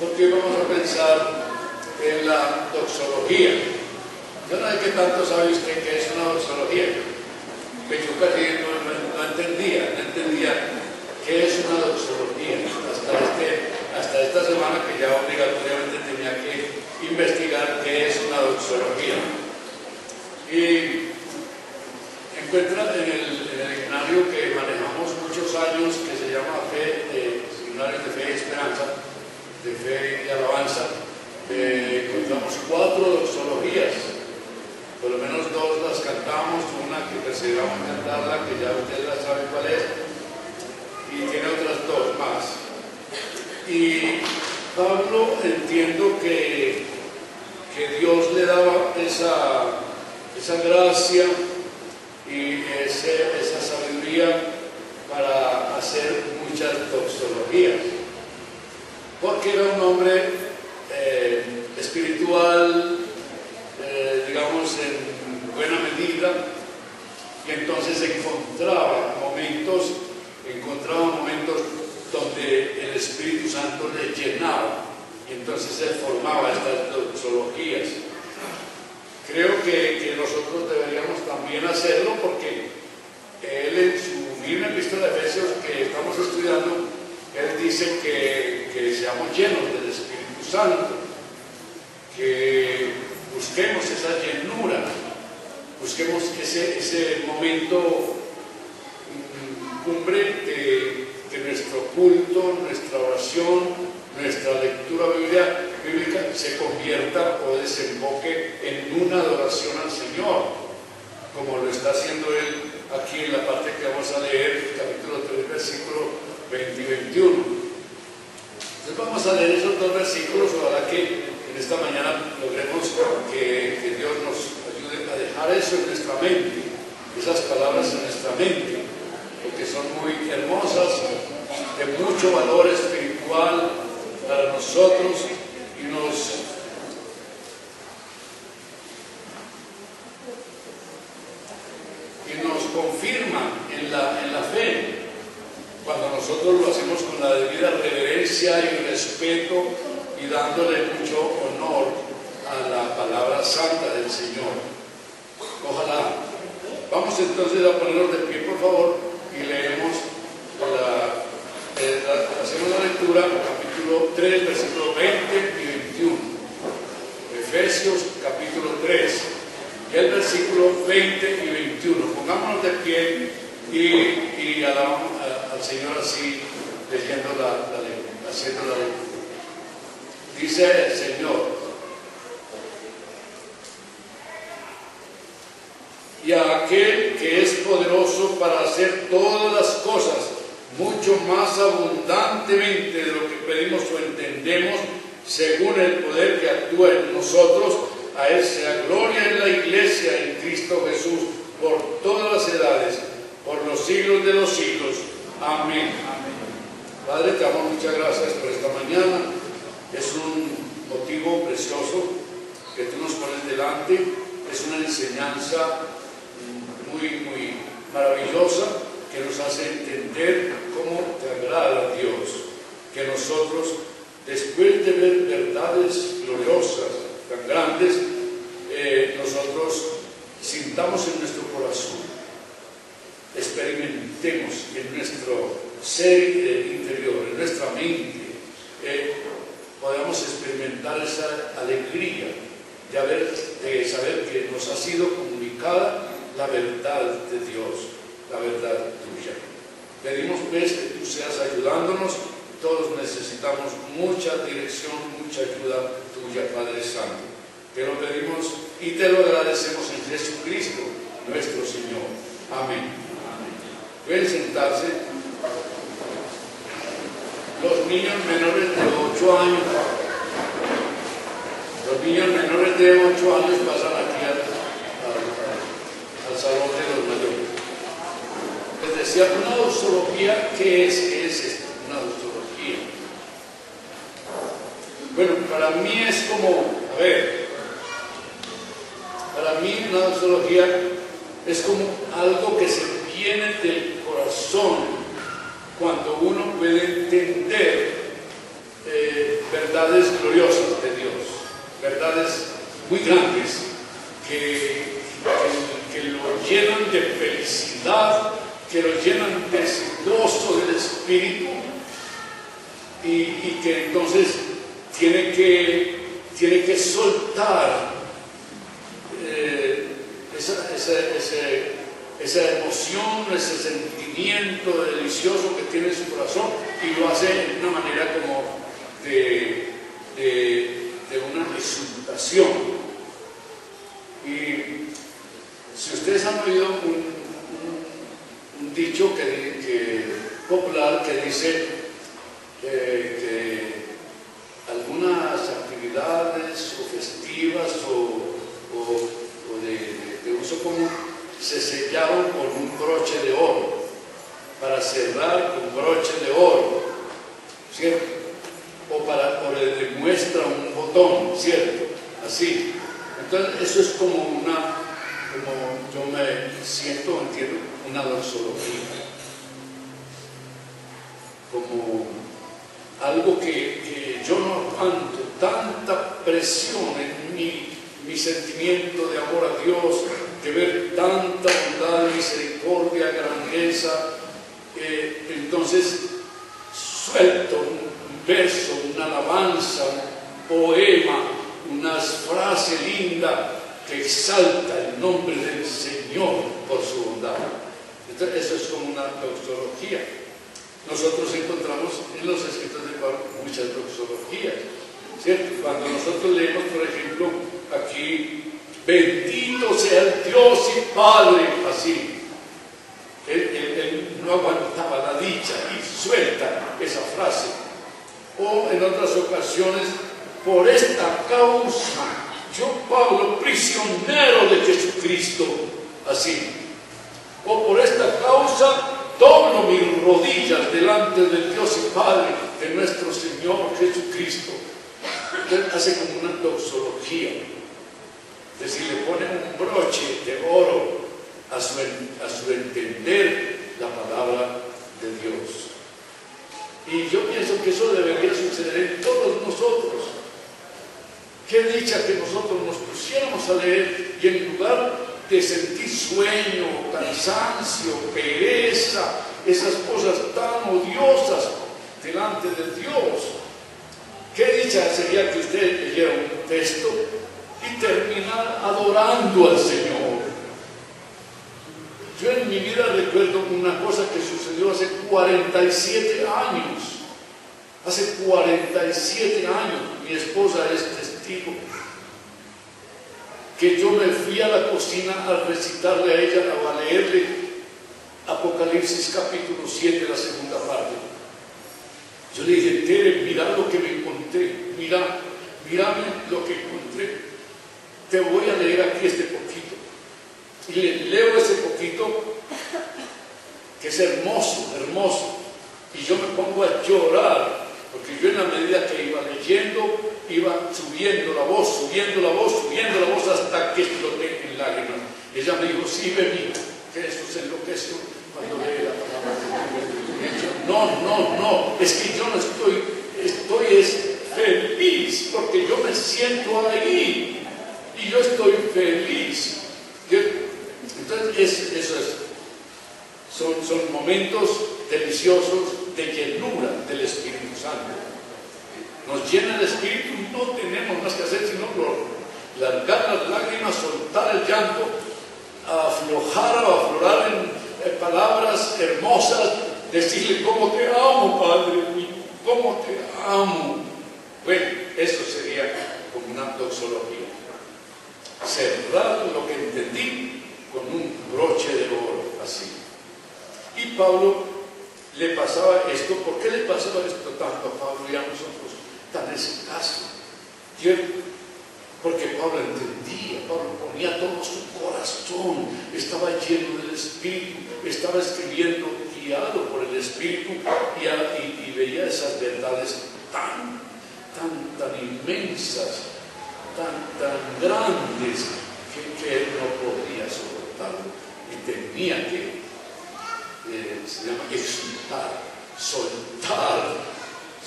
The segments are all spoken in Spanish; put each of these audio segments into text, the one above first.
porque vamos a pensar en la doxología. Yo no sé qué tanto sabe usted qué es una doxología, que yo casi no entendía qué es una doxología hasta esta semana, que ya obligatoriamente tenía que investigar qué es una doxología. Y encuentra en el diccionario que manejamos muchos años, que se llama Diccionarios de Fe y Esperanza, de Fe y Alabanza, encontramos 4 doxologías. Por lo menos 2 las cantamos, una que perseveramos en cantarla, que ya ustedes la saben cuál es, y tiene otras 2 más. Y Pablo, entiendo que Dios le daba esa gracia y esa sabiduría para hacer muchas doxologías, porque era un hombre espiritual, digamos, en buena medida, y entonces encontraba momentos donde el Espíritu Santo le llenaba, y entonces él formaba estas doxologías. Creo que nosotros deberíamos también hacerlo, porque él, en su misma epístola de Efesios que estamos estudiando, él dice que seamos llenos del Espíritu Santo, que busquemos esa llenura, busquemos ese momento cumbre que nuestro culto, nuestra oración, nuestra lectura bíblica se convierta o desemboque en una adoración al Señor, como lo está haciendo él aquí en la parte que vamos a leer, capítulo 3, versículo 20 y 21. Entonces vamos a leer esos 2 versículos, ojalá que en esta mañana logremos que Dios nos ayude a dejar eso en nuestra mente, esas palabras en nuestra mente, porque son muy hermosas, de mucho valor espiritual para nosotros, y nos confirman en la fe, cuando nosotros lo hacemos con la debida reverencia y respeto, y dándole mucho honor a la palabra santa del Señor. Ojalá. Vamos entonces a ponernos de pie, por favor, y leemos hacemos la lectura, capítulo 3, versículos 20 y 21. Efesios, capítulo 3, y el versículo 20 y 21. Pongámonos de pie y alabamos al Señor así, leyendo la lectura, haciendo la lectura. Dice el Señor: y a aquel que es poderoso para hacer todas las cosas mucho más abundantemente de lo que pedimos o entendemos, según el poder que actúa en nosotros, a él sea gloria en la iglesia en Cristo Jesús por todas las edades, por los siglos de los siglos. Amén. Padre, te damos muchas gracias por esta mañana. Es un motivo precioso que tú nos pones delante. Es una enseñanza muy maravillosa, que nos hace entender cómo te agrada a Dios, que nosotros, después de ver verdades gloriosas, tan grandes, nosotros sintamos en nuestro corazón, experimentemos en nuestro ser interior, en nuestra mente, podamos experimentar esa alegría de saber que nos ha sido comunicada la verdad de Dios, la verdad tuya. Pedimos pues que tú seas ayudándonos. Todos necesitamos mucha dirección, mucha ayuda tuya, Padre Santo. Te lo pedimos y te lo agradecemos en Jesucristo, nuestro Señor. Amén. Pueden sentarse. Los niños menores de 8 años, pasan aquí al salón de los mayores. Les decía, una doxología, ¿qué es esto? Una doxología. Bueno, para mí es como, para mí una doxología es como algo que se viene del corazón, cuando uno puede entender verdades verdades gloriosas de Dios, verdades muy grandes que lo llenan de felicidad, que lo llenan de ese gozo del Espíritu, y que entonces tiene que soltar esa emoción, ese sentimiento delicioso que tiene en su corazón, y lo hace de una manera como de una exultación. Y si ustedes han oído un dicho popular que dice que algunas actividades o festivas o de uso común se sellaron con un broche de oro, para cerrar con broche de oro, ¿cierto? O le demuestra un botón, ¿cierto? Así. Entonces eso es como yo me siento, entiendo, una doxología, como algo que yo no aguanto, tanta presión en mi sentimiento de amor a Dios, de ver tanta bondad, misericordia, grandeza. Entonces suelto un verso, una alabanza, un poema, una frase linda que exalta el nombre del Señor por su bondad. Entonces eso es como una doxología. Nosotros encontramos en los escritos de Pablo muchas doxologías, ¿cierto? Cuando nosotros leemos, por ejemplo, aquí, bendito sea el Dios y Padre, así, él no aguantaba la dicha y suelta esa frase. O en otras ocasiones, por esta causa, yo, Pablo, prisionero de Jesucristo, así. O por esta causa, doblo mis rodillas delante del Dios y Padre de nuestro Señor Jesucristo. Él hace como una doxología, es decir, le pone un broche de oro a su entender la palabra de Dios. Y yo pienso que eso debería suceder en todos nosotros. Qué dicha que nosotros nos pusiéramos a leer y en lugar de sentir sueño, cansancio, pereza, esas cosas tan odiosas delante de Dios, qué dicha sería que usted leyera un texto y terminar adorando al Señor. Yo en mi vida recuerdo una cosa que sucedió hace 47 años. Hace 47 años, mi esposa es testigo, que yo me fui a la cocina a recitarle a ella, a leerle Apocalipsis capítulo 7, la segunda parte. Yo le dije, Tere, mira lo que me encontré, mírame lo que encontré. Te voy a leer aquí este poquito. Y le leo ese poquito, que es hermoso, hermoso. Y yo me pongo a llorar, porque yo en la medida que iba leyendo, iba subiendo la voz, hasta que exploté en lágrimas. Ella me dijo, sí, bebí, que eso se enloqueció cuando lee la palabra de Dios. No, es que yo no estoy feliz, porque yo me siento ahí, y yo estoy feliz. Entonces, son momentos deliciosos de llenura del Espíritu Santo. Nos llena el Espíritu y no tenemos más que hacer sino largar las lágrimas, soltar el llanto, aflojar o aflorar en palabras hermosas, decirle cómo te amo, Padre mío, cómo te amo. Bueno, eso sería como una doxología. Cerrar lo que entendí con un broche de oro, así. Y Pablo le pasaba esto. ¿Por qué le pasaba esto tanto a Pablo y a nosotros? Tan escaso, ¿cierto? Porque Pablo entendía, Pablo ponía todo su corazón, estaba lleno del Espíritu, estaba escribiendo guiado por el Espíritu y veía esas verdades tan inmensas, tan grandes que él no podía soportarlo y tenía que se llama exultar,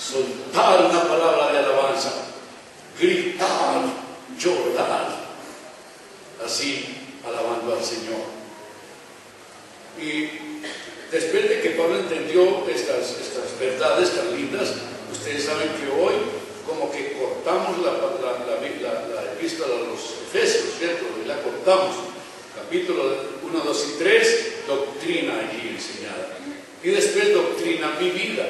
soltar una palabra de alabanza, gritar, llorar, así alabando al Señor. Y después de que Pablo entendió estas verdades tan lindas, ustedes saben que hoy como que cortamos la epístola a los Efesios, ¿cierto? Y la cortamos. Capítulo 1, 2 y 3, doctrina allí enseñada. Y después doctrina vivida,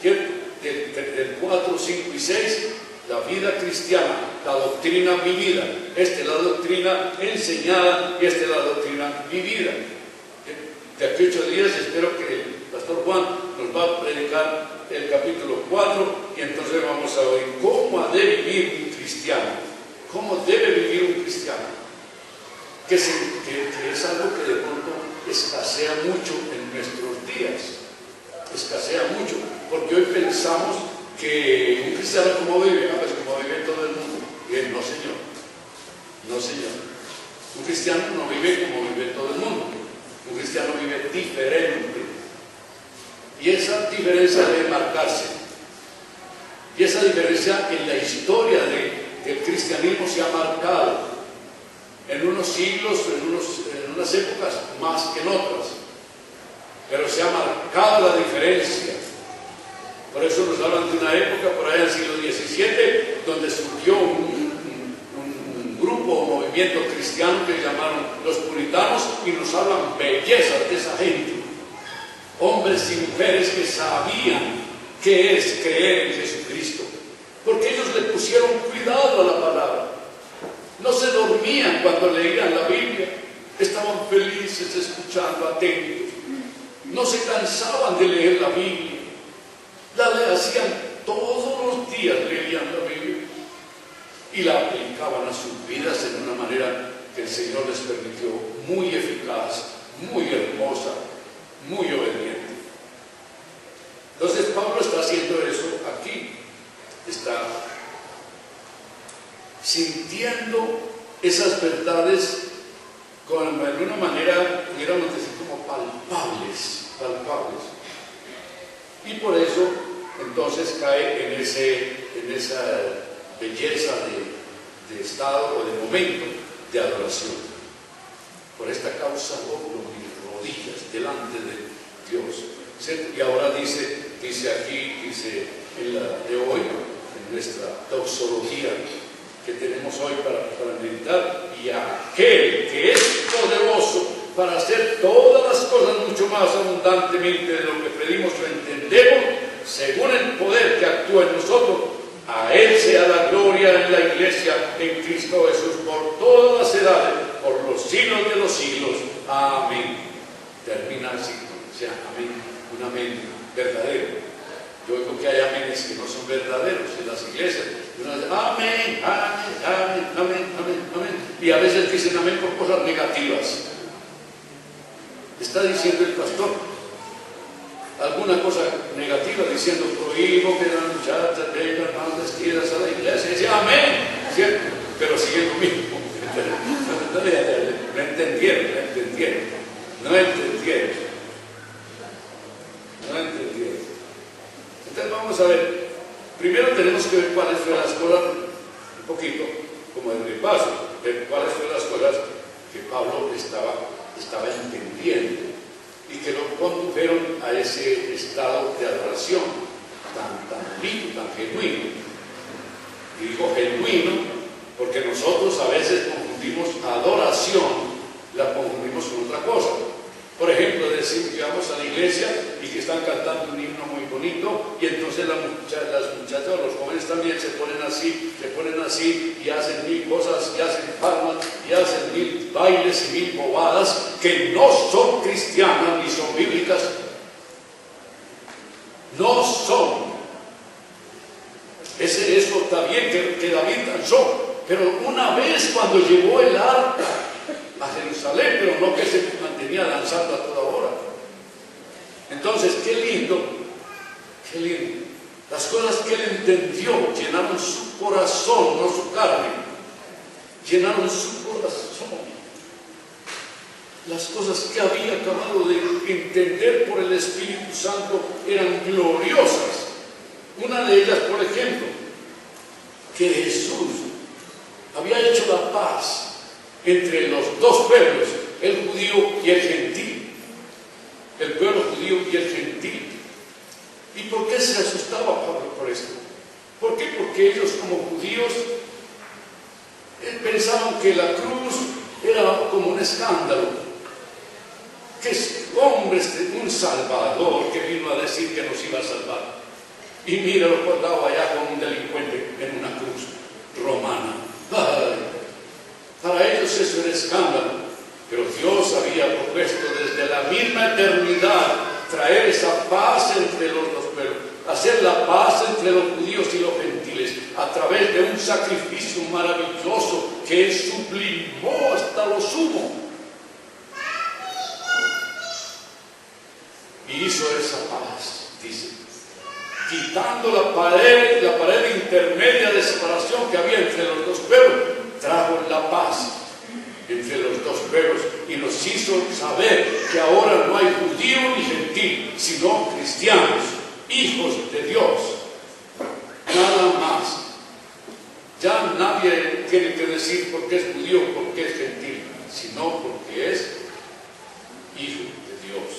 ¿cierto? Del 4, 5 y 6, la vida cristiana, la doctrina vivida. Esta es la doctrina enseñada y esta es la doctrina vivida. De aquí 8 días espero que el pastor Juan nos va a predicar el capítulo 4 y entonces vamos a oír cómo ha de vivir un cristiano, cómo debe vivir un cristiano, que es algo que de pronto escasea mucho en nuestros días, escasea mucho, porque hoy pensamos que un cristiano como vive, pues como vive todo el mundo, y él, no señor, no señor, un cristiano no vive como vive todo el mundo. Un cristiano vive diferente. Y esa diferencia debe marcarse. Y esa diferencia en la historia del cristianismo se ha marcado. En unos siglos, en unas épocas más que en otras. Pero se ha marcado la diferencia. Por eso nos hablan de una época, por allá en el siglo XVII, donde surgió un grupo o movimiento cristiano que llamaron los puritanos y nos hablan bellezas de esa gente, hombres y mujeres que sabían qué es creer en Jesucristo, porque ellos le pusieron cuidado a la palabra, no se dormían cuando leían la Biblia, estaban felices escuchando, atentos, no se cansaban de leer la Biblia, la hacían todos los días, leían la Biblia y la aplicaban a sus vidas en una manera que el Señor les permitió, muy eficaz, muy hermosa, muy obediente. Entonces Pablo está haciendo eso aquí, está sintiendo esas verdades con, de alguna manera, pudiéramos decir como palpables. Y por eso entonces cae en esa belleza de estado o de momento de adoración. Por esta causa doblo mis rodillas delante de Dios. ¿Cierto? Y ahora dice en la de hoy, en nuestra doxología que tenemos hoy para meditar, y aquel que es poderoso para hacer todas las cosas mucho más abundantemente de lo que pedimos o entendemos, según el poder que actúa en nosotros, a Él sea la gloria en la iglesia, en Cristo Jesús, por todas las edades, por los siglos de los siglos. Amén. Termina así, o sea, amén, un amén verdadero. Yo digo que hay aménes que no son verdaderos en las iglesias. Uno dice, amén, amén, amén, amén, amén, amén. Y a veces dicen amén por cosas negativas. Está diciendo el pastor alguna cosa negativa, diciendo prohíbo que las muchachas vengan más vestidas a la iglesia, y dice amén, ¿cierto? Pero sigue lo mismo. No entendieron. Entonces vamos a ver, primero tenemos que ver cuáles fueron las cosas, un poquito como de repaso, ver cuáles fueron las cosas que Pablo estaba entendiendo y que lo condujeron a ese estado de adoración tan lindo, tan genuino. Y digo genuino porque nosotros a veces confundimos adoración, la confundimos con otra cosa. Por ejemplo, decimos que vamos a la iglesia y que están cantando un himno muy bonito y entonces las muchachas o los jóvenes también se ponen así y hacen mil cosas y hacen palmas y hacen mil bailes y mil bobadas que no son cristianas ni son bíblicas. No son. Eso está bien que David danzó, pero una vez cuando llevó el arca a Jerusalén, pero no que se mantenía danzando a toda hora. Entonces, qué lindo. Las cosas que él entendió llenaron su corazón, no su carne. Llenaron su corazón. Las cosas que había acabado de entender por el Espíritu Santo eran gloriosas. Una de ellas, por ejemplo, que Jesús había hecho la paz entre los dos pueblos, el judío y el gentil, el pueblo judío y el gentil. ¿Y por qué se asustaba Pablo por esto? ¿Por qué? Porque ellos como judíos pensaban que la cruz era como un escándalo, que es hombre, un salvador que vino a decir que nos iba a salvar. Y mira, lo colgado allá con un delincuente en una cruz romana. ¡Ay! Para ellos eso era escándalo. Pero Dios había propuesto desde la misma eternidad traer esa paz entre los dos pueblos, hacer la paz entre los judíos y los gentiles a través de un sacrificio maravilloso que Él sublimó hasta lo sumo. Y hizo esa paz, dice, quitando la pared intermedia de separación que había entre los dos pueblos, trajo la paz entre los dos pueblos y nos hizo saber que ahora no hay judío ni gentil, sino cristianos, hijos de Dios, nada más. Ya nadie tiene que decir por qué es judío, por qué es gentil, sino porque es hijo de Dios,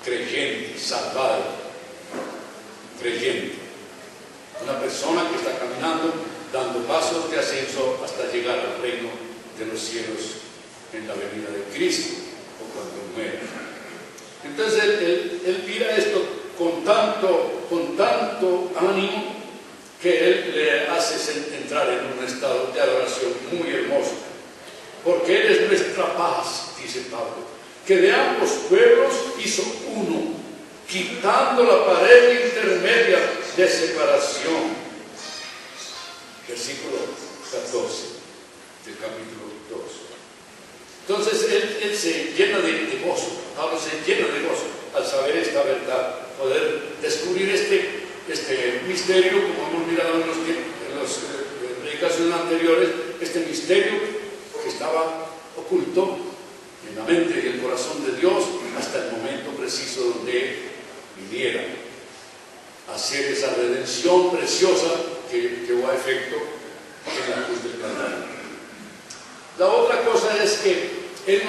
creyente, salvado, creyente. Una persona que está caminando, dando pasos de ascenso hasta llegar al reino de los cielos en la venida de Cristo o cuando muera. Entonces él mira esto con tanto ánimo que él le hace entrar en un estado de adoración muy hermoso, porque Él es nuestra paz, dice Pablo, que de ambos pueblos hizo uno, quitando la pared intermedia de separación. Versículo 14 del capítulo 2. Entonces él se llena de gozo, Pablo se llena de gozo al saber esta verdad, poder descubrir este misterio, como hemos mirado en las predicaciones anteriores, este misterio que estaba oculto en la mente y el corazón de Dios hasta el momento preciso donde Él viniera a hacer esa redención preciosa que llevó a efecto en la cruz del Calvario. La otra cosa es que Él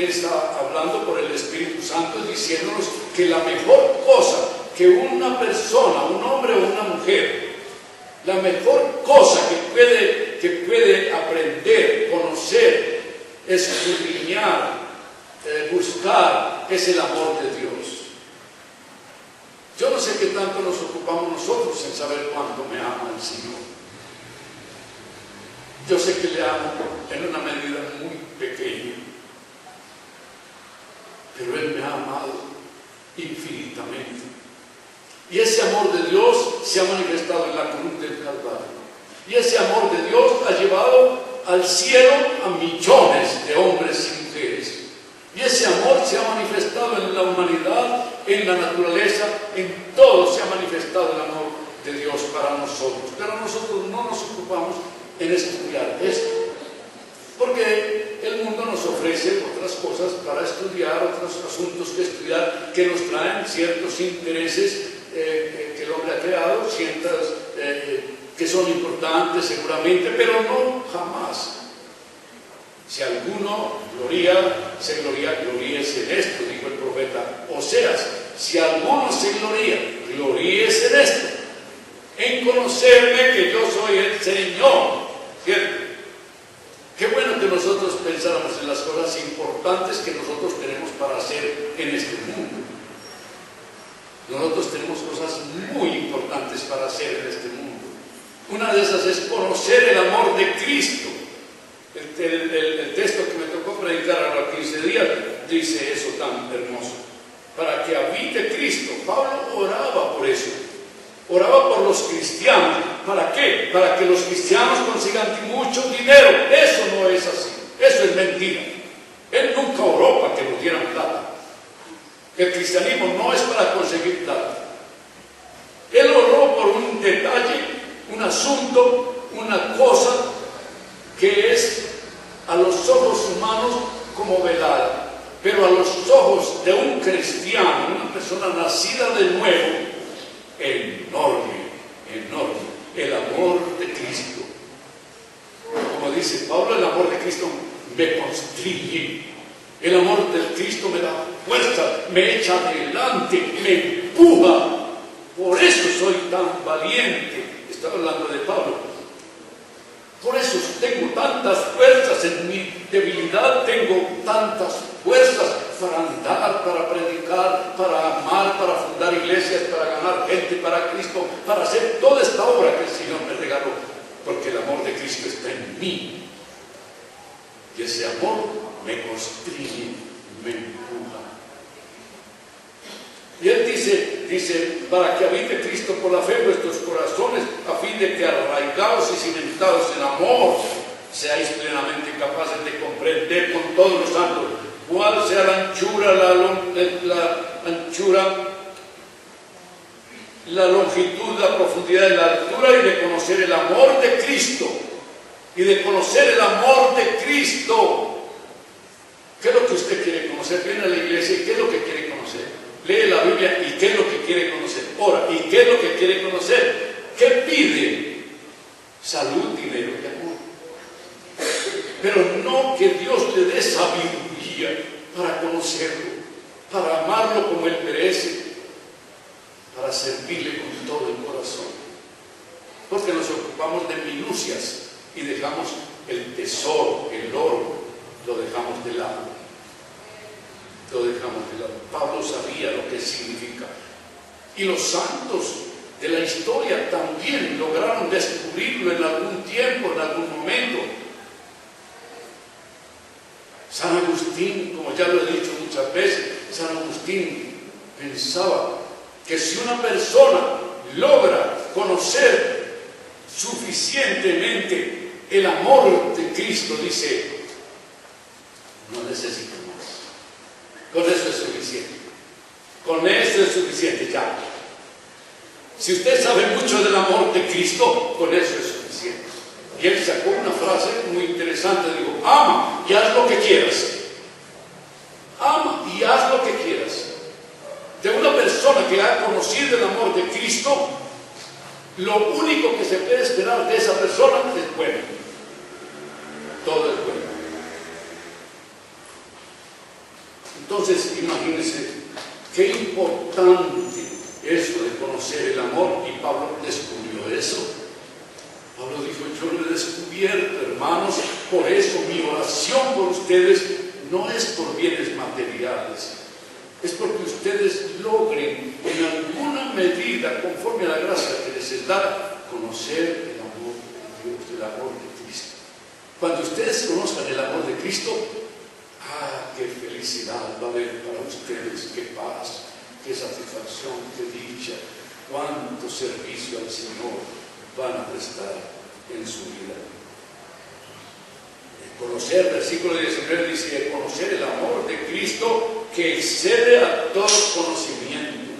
está hablando por el Espíritu Santo diciéndonos que la mejor cosa que una persona, un hombre o una mujer, la mejor cosa que puede aprender, conocer, escudriñar, buscar, es el amor de Dios. Yo no sé qué tanto nos ocupamos nosotros en saber cuánto me ama el Señor. Yo sé que le amo en una medida muy pequeña, pero Él me ha amado infinitamente. Y ese amor de Dios se ha manifestado en la cruz del Calvario. Y ese amor de Dios ha llevado al cielo a millones de hombres y mujeres. Y ese amor se ha manifestado en la humanidad, en la naturaleza, en todo se ha manifestado el amor de Dios para nosotros. Pero nosotros no nos ocupamos en estudiar esto, porque el mundo nos ofrece otras cosas para estudiar, otros asuntos que estudiar, que nos traen ciertos intereses que el hombre ha creado, ciertas que son importantes seguramente, pero no jamás. Si alguno gloríese en esto, dijo el profeta Oseas. Si alguno se gloríese en esto, en conocerme que yo soy el Señor. ¿Cierto? Qué bueno que nosotros pensáramos en las cosas importantes que nosotros tenemos para hacer en este mundo. Nosotros tenemos cosas muy importantes para hacer en este mundo. Una de esas es conocer el amor de Cristo. El texto que me tocó predicar a los 15 días dice eso tan hermoso. Para que habite Cristo. Pablo oraba por eso. Oraba por los cristianos. ¿Para qué? Para que los cristianos consigan mucho dinero. Eso no es así. Eso es mentira. Él nunca oró para que nos dieran plata. El cristianismo no es para conseguir plata. Él oró por un detalle, un asunto, una cosa que es a los ojos humanos como velada, pero a los ojos de un cristiano, una persona nacida de nuevo, enorme, enorme. El amor de Cristo. Como dice Pablo, el amor de Cristo me constriñe. El amor de Cristo me da fuerza, me echa adelante, me empuja. Por eso soy tan valiente. Estaba hablando de Pablo. Por eso tengo tantas fuerzas en mi debilidad, tengo tantas fuerzas para andar, para predicar, para amar, para fundar iglesias, para ganar gente para Cristo, para hacer toda esta obra que el Señor me regaló, porque el amor de Cristo está en mí. Y ese amor me constriñe, me empuja. Y él dice, para que habite Cristo por la fe en vuestros corazones, a fin de que arraigados y cimentados en amor, seáis plenamente capaces de comprender con todos los santos cuál sea la anchura, la longitud, la profundidad y la altura, y de conocer el amor de Cristo. Y de conocer el amor de Cristo. ¿Qué es lo que usted quiere conocer? Viene a la iglesia y ¿qué es lo que quiere conocer? Lee la Biblia y ¿qué es lo que quiere conocer? Ora, ¿y qué es lo que quiere conocer? ¿Qué pide? Salud, dinero y amor. Pero no que Dios le dé sabiduría para conocerlo, para amarlo como Él merece, para servirle con todo el corazón. Porque nos ocupamos de minucias y dejamos el tesoro, el oro, lo dejamos de lado. Lo dejamos de lado. Pablo sabía lo que significa. Y los santos de la historia también lograron descubrirlo en algún tiempo, en algún momento. San Agustín, como ya lo he dicho muchas veces, San Agustín pensaba que si una persona logra conocer suficientemente el amor de Cristo, dice, no necesito más. Con eso es suficiente. Con eso es suficiente ya. Si usted sabe mucho del amor de Cristo, con eso es suficiente. Y él sacó una frase muy interesante, dijo, ama y haz lo que quieras. Ama y haz lo que quieras. De una persona que ha conocido el amor de Cristo, lo único que se puede esperar de esa persona es bueno. Todo es bueno. Entonces, imagínense qué importante eso de conocer el amor, y Pablo descubrió eso. Pablo dijo, yo lo he descubierto, hermanos, por eso mi oración por ustedes no es por bienes materiales, es porque ustedes logren en alguna medida, conforme a la gracia que les da, conocer el amor de Dios, el amor de Cristo. Cuando ustedes conozcan el amor de Cristo, qué felicidad va a haber para ustedes, qué paz, qué satisfacción, qué dicha, cuánto servicio al Señor van a prestar en su vida. Conocer, versículo 19 dice, conocer el amor de Cristo que excede a todo conocimiento.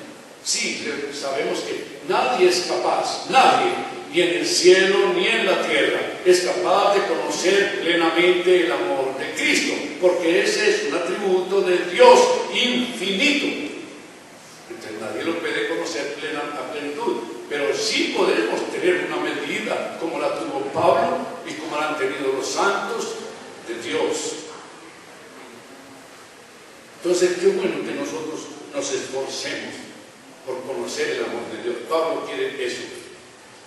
Sí, sabemos que nadie es capaz, nadie, ni en el cielo ni en la tierra, es capaz de conocer plenamente el amor de Cristo, porque ese es un atributo de Dios infinito. Entonces nadie lo puede conocer a plenitud, pero sí podemos tener una medida como la tuvo Pablo y como la han tenido los santos de Dios. Entonces, qué bueno que nosotros nos esforcemos por conocer el amor de Dios. Pablo quiere eso.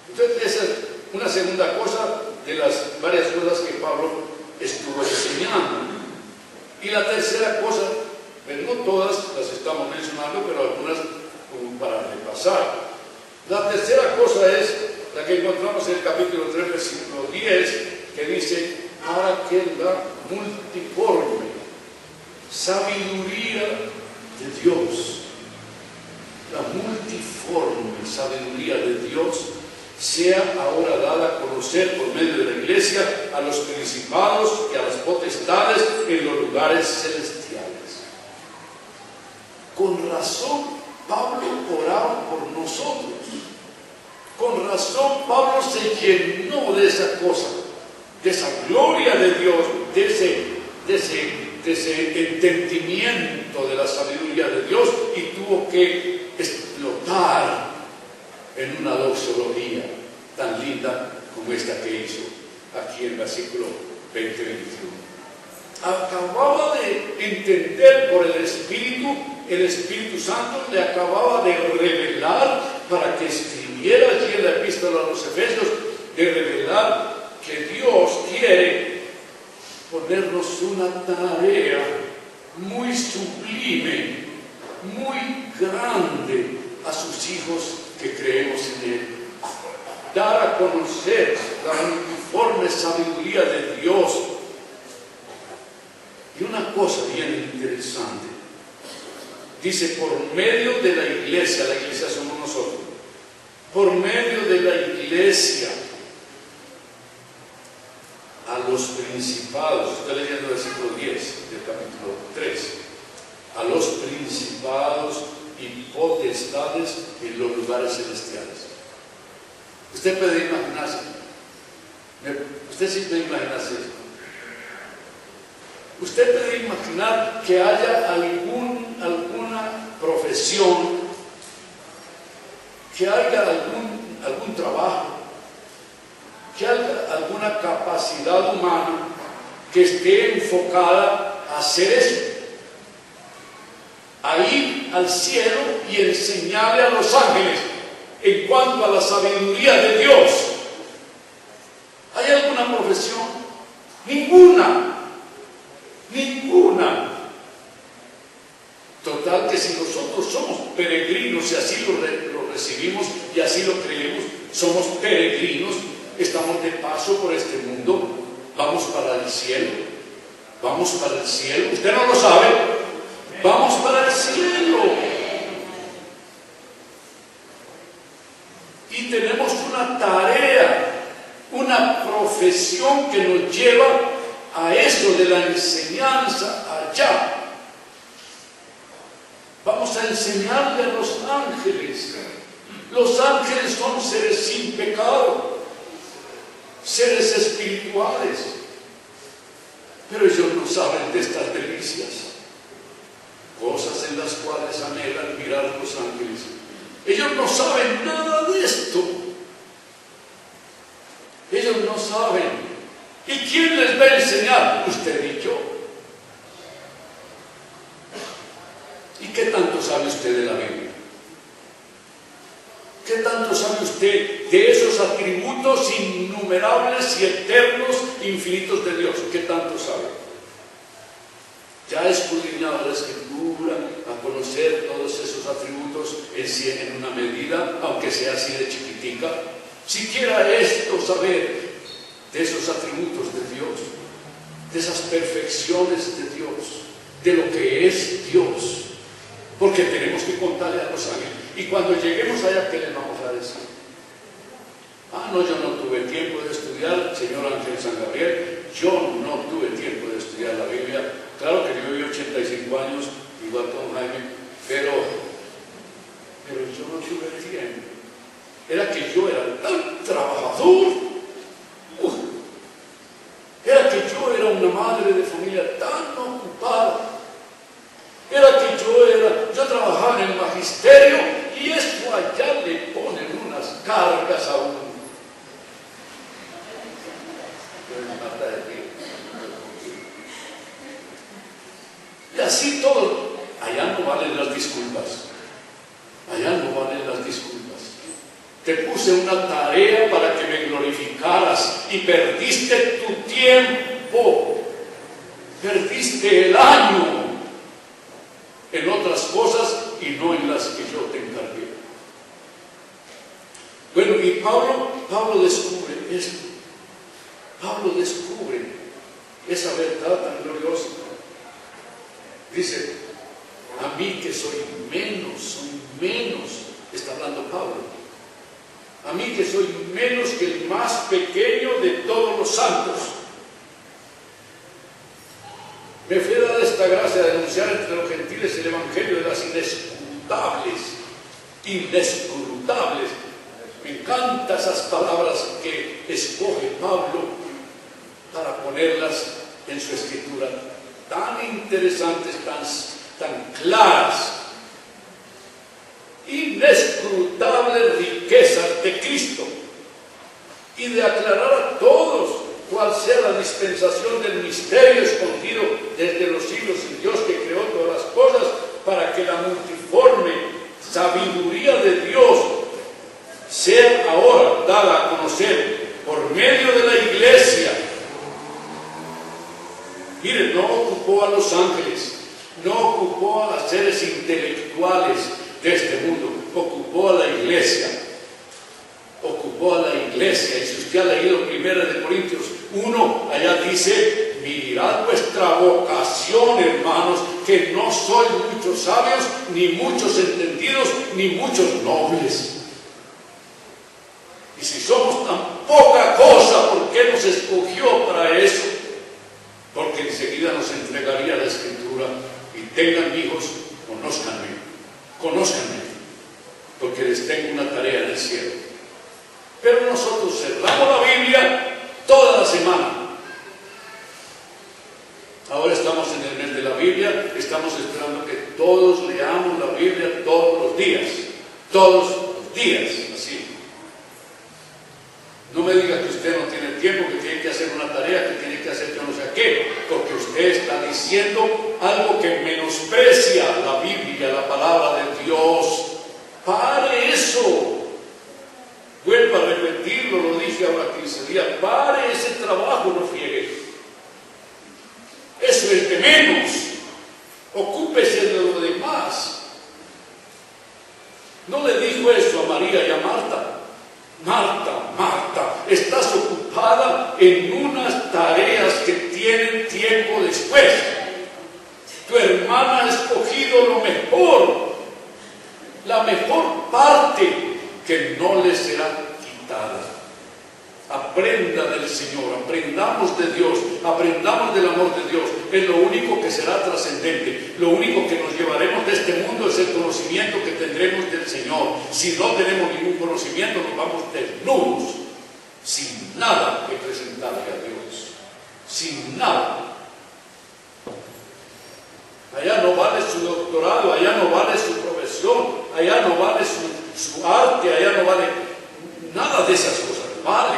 Entonces, esa es una segunda cosa de las varias cosas que Pablo estuvo enseñando. Y la tercera cosa, pues no todas las estamos mencionando, pero algunas como para repasar. La tercera cosa es la que encontramos en el capítulo 3, versículo 10, que dice, para que la multiforme sabiduría de Dios, la multiforme sabiduría de Dios, sea ahora dada a conocer por medio de la iglesia a los principados y a las potestades en los lugares celestiales. Con razón Pablo oraba por nosotros. Con razón Pablo se llenó de esa cosa, de esa gloria de Dios, de ese entendimiento de la sabiduría de Dios, y tuvo que explotar en una doxología tan linda como esta que hizo aquí en el versículo 20-21. Acababa de entender por el Espíritu Santo le acababa de revelar para que escribiera allí en la epístola a los Efesios, de revelar que Dios quiere ponernos una tarea muy sublime, muy grande a sus hijos que creemos en Él. Dar a conocer la uniforme sabiduría de Dios. Y una cosa bien interesante, dice, por medio de la iglesia somos nosotros, por medio de la iglesia, a los principados, estoy leyendo el versículo 10 del capítulo 3, a los principados y potestades en los lugares celestiales. Usted puede imaginarse, usted sí puede imaginarse esto. Usted puede imaginar que haya alguna profesión, que haya algún trabajo, que haya alguna capacidad humana que esté enfocada a hacer eso, a ir al cielo y enseñarle a los ángeles en cuanto a la sabiduría de Dios. ¿Hay alguna profesión? Ninguna. Total, que si nosotros somos peregrinos y así lo recibimos y así lo creemos, somos peregrinos, estamos de paso por este mundo, vamos para el cielo, usted no lo sabe, vamos para el cielo. Y tenemos una tarea, una profesión que nos lleva a eso de la enseñanza allá. Vamos a enseñarle a los ángeles. Los ángeles son seres sin pecado, seres espirituales, pero ellos no saben de estas delicias, cosas en las cuales anhelan mirar a los ángeles. Ellos no saben nada de esto. Ellos no saben. ¿Y quién les va a enseñar? Usted y yo. ¿Y qué tanto sabe usted de la Biblia? ¿Qué tanto sabe usted de esos atributos innumerables y eternos, infinitos de Dios? ¿Qué tanto sabe? ¿Ya ha escudriñado la Escritura a conocer todos esos atributos en una medida, aunque sea así de chiquitica? Siquiera esto, saber de esos atributos de Dios, de esas perfecciones de Dios, de lo que es Dios. Porque tenemos que contarle a los ángeles. Y cuando lleguemos allá, ¿qué les vamos a decir? No, yo no tuve tiempo de estudiar, señor Ángel San Gabriel, yo no tuve tiempo de estudiar la Biblia. Claro que yo viví 85 años, igual con Jaime, pero yo no tuve tiempo. Era que yo era tan trabajador, era que yo era una madre de familia tan ocupada, era que yo trabajaba en el magisterio y esto allá le ponen unas cargas a uno. Y así todo, allá no valen las disculpas. Te puse una tarea para que me glorificaras y perdiste tu tiempo, perdiste el año en otras cosas y no en las que yo te encargué. Bueno, y Pablo descubre esto. Pablo descubre esa verdad tan gloriosa. Dice, a mí que soy menos, está hablando Pablo, a mí que soy menos que el más pequeño de todos los santos, me fue dada esta gracia de anunciar entre los gentiles el evangelio de las inescrutables. Me encantan esas palabras que escoge Pablo para ponerlas en su escritura, tan interesantes, tan claras. Inescrutable riqueza de aclarar a todos cuál sea la dispensación del misterio escondido desde los siglos en Dios que creó todas las cosas, para que la multiforme sabiduría de Dios sea ahora dada a conocer por medio de la iglesia. Mire, no ocupó a los ángeles, no ocupó a los seres intelectuales de este mundo, ocupó a la iglesia. Ocupó a la iglesia. Y si usted ha leído 1 Corintios 1, allá dice: mirad vuestra vocación, hermanos, que no sois muchos sabios, ni muchos entendidos, ni muchos nobles. Y si somos tan poca cosa, ¿por qué nos escogió para eso? Porque enseguida nos entregaría la Escritura: y tengan hijos, conózcanme, porque les tengo una tarea en el cielo. Pero nosotros cerramos la Biblia toda la semana. Ahora estamos en el mes de la Biblia, estamos esperando que todos leamos la Biblia todos los días, así. No me diga que usted no tiene tiempo, que tiene que hacer una tarea, que tiene que hacer yo no sé qué, porque usted está diciendo algo que menosprecia la Biblia, la palabra de Dios. Pare eso. Vuelvo a repetirlo, lo dije ahora 15 días, pare ese trabajo, no friegue. Eso es de menos. Ocúpese de lo demás. ¿No le dijo eso a María y a Marta? Marta, estás ocupada en unas tareas que tienen tiempo después. Tu hermana ha escogido lo mejor, la mejor parte, que no le será quitada. Aprenda del Señor, aprendamos de Dios, aprendamos del amor de Dios. Es lo único que será trascendente. Lo único que nos llevaremos de este mundo es el conocimiento que tendremos del Señor. Si no tenemos ningún conocimiento, nos vamos desnudos, sin nada que presentarle a Dios, sin nada. Allá no vale su doctorado, allá no vale su profesión, allá no vale su arte, allá no vale nada de esas cosas. Vale,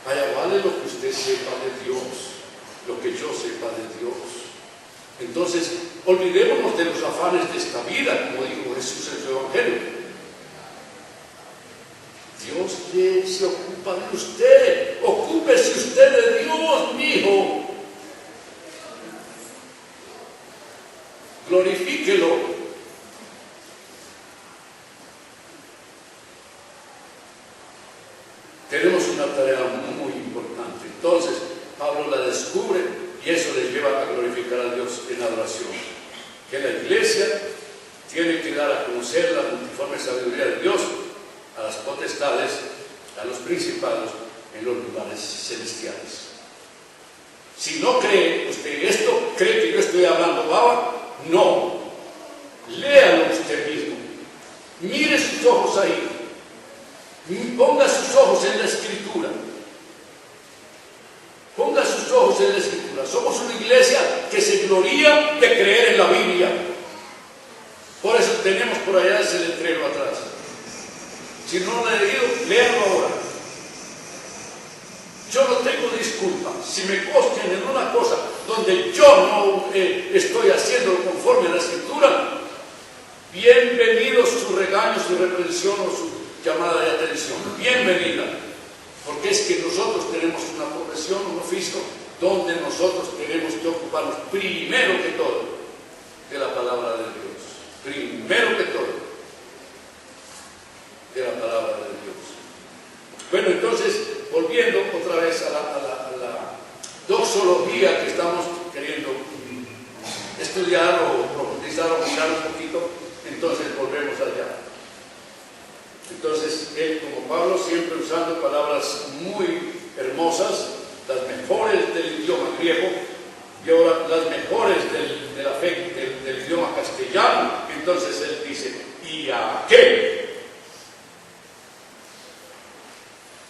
allá vale lo que usted sepa de Dios, lo que yo sepa de Dios. Entonces, olvidémonos de los afanes de esta vida, como dijo Jesús en su Evangelio. Dios se ocupa de usted. Ocúpese usted de Dios, mi hijo. Glorifíquelo. Tenemos una tarea muy importante. Entonces, Pablo la descubre y eso les lleva a glorificar a Dios en adoración. Que la iglesia tiene que dar a conocer la multiforme sabiduría de Dios a las potestades, a los principados en los lugares celestiales. Si no cree usted esto, cree que yo estoy hablando baba, no. Léalo usted mismo. Mire sus ojos ahí. Ponga sus ojos en la Escritura. Ponga sus ojos en la Escritura. Somos una iglesia que se gloría de creer en la Biblia. Por eso tenemos por allá ese letrero atrás. Si no lo he leído, léalo ahora. Yo no tengo disculpa. Si me costen en una cosa donde yo no estoy haciendo conforme a la Escritura, bienvenido su regaño, su reprensión o su llamada de atención. Bienvenida. Porque es que nosotros tenemos una profesión, un oficio, donde nosotros tenemos que ocuparnos primero que todo de la palabra de Dios. Primero que todo de la palabra de Dios. Bueno, entonces, volviendo otra vez a la doxología que estamos queriendo estudiar o profundizar o mirar un poquito, entonces volvemos allá. Entonces, él, como Pablo, siempre usando palabras muy hermosas, las mejores del idioma griego y ahora las mejores de la fe del idioma castellano. Entonces él dice: ¿y a qué?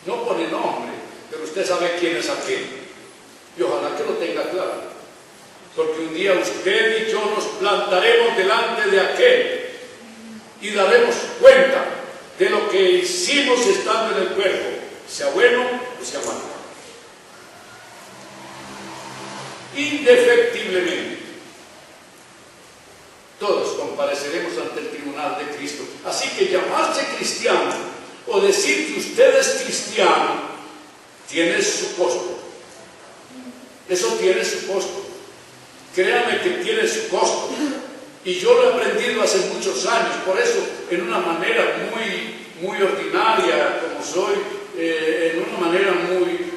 No pone nombre, pero usted sabe quién es aquel. Y ojalá que lo tenga claro, porque un día usted y yo nos plantaremos delante de aquel y daremos cuenta de lo que hicimos estando en el cuerpo, sea bueno o se amarga. Indefectiblemente, todos compareceremos ante el tribunal de Cristo. Así que llamarse cristiano o decir que usted es cristiano tiene su costo. Eso tiene su costo. Créame que tiene su costo. Y yo lo he aprendido hace muchos años. Por eso, en una manera muy ordinaria, como soy, en una manera muy